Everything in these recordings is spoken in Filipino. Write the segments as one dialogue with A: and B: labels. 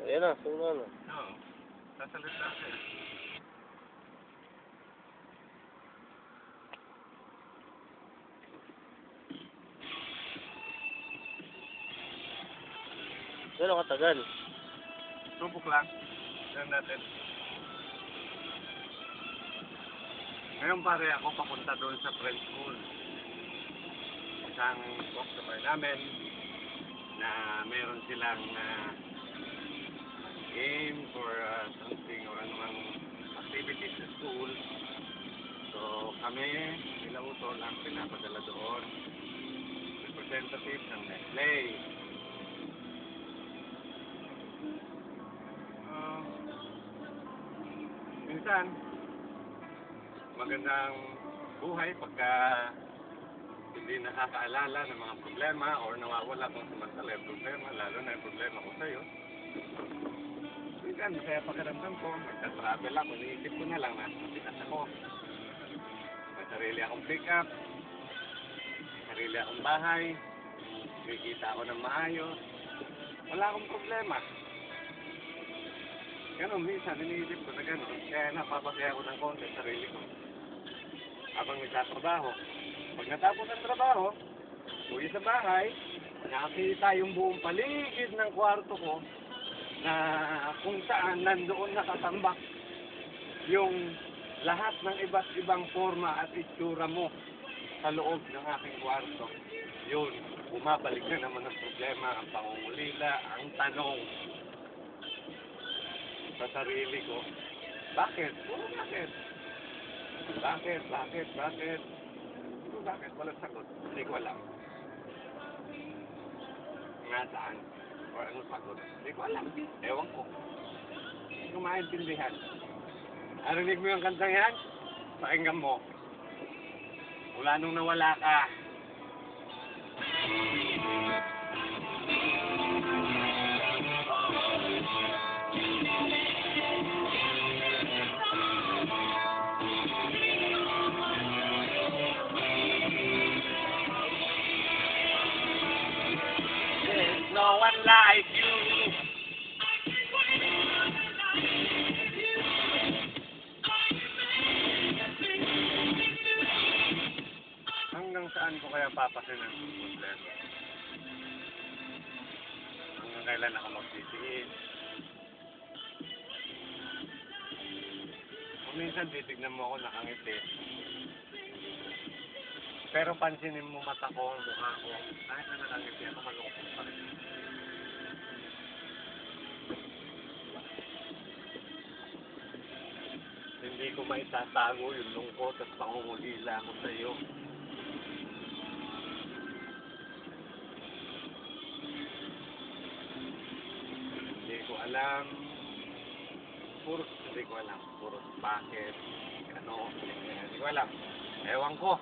A: Ayan na, sunod na.
B: Oo. Sasalita ka.
A: Gano'ng katagal?
B: Subok lang. Tignan natin. Ngayon pare ako papunta doon sa French school. Isang customer namin na meron silang game for something or anumang activities sa school. So kami, nila Utol ang pinapadala doon. Representative ng Nestle. Minsan, magandang buhay pagka hindi nakakaalala ng mga problema or nawawala kung samantala yung problema, lalo na yung problema ko sa'yo. Minsan, kaya pakiramdam ko, magka-travel ako, iniisip ko na lang na pinas ako. May sarili akong pick-up, may sarili akong bahay, kikita ako ng maayos, wala akong problema. Ganun, minsan, iniisip ko na ganun, kaya napapasaya ko ng konti sa sarili ko. Habang nagtatrabaho. Pag natapos ang trabaho, uwi sa bahay, nakakita yung buong paligid ng kwarto ko na kung saan nandoon nakatambak yung lahat ng iba't ibang forma at itsura mo sa loob ng aking kwarto. Yun, bumabalik na naman ang problema, ang pangungulila, ang tanong sa sarili ko, bakit? Puro bakit? Bakit? Puro bakit? Walang sagot. Hindi ko alam. Nasaan? O anong sagot? Hindi ko alam. Ewan ko. Hindi ko maintindihan. Narinig mo yung kantang yan? Pakinggan mo. Mula nung nawala ka. No one like you. Hanggang saan ko kaya papasin ang problema? Hanggang kailan ako magsisiin? Kung minsan titignan mo ako nakangiti. Pero pansinin mo mata ko, mukha ko. Kahit na nakangiti ako, malungkot pa rin. Hindi ko maitatago yung lungkot at pangungulila ko sa iyo. Hindi ko alam. Hindi ko alam. Puros bakit. Ano. Hindi ko alam. Ewan ko.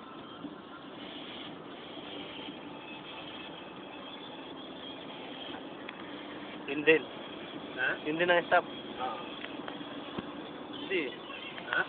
A: Yun din.
B: Ha?
A: Yun din ang stop.
B: Oo.
A: Hindi.
B: Ha?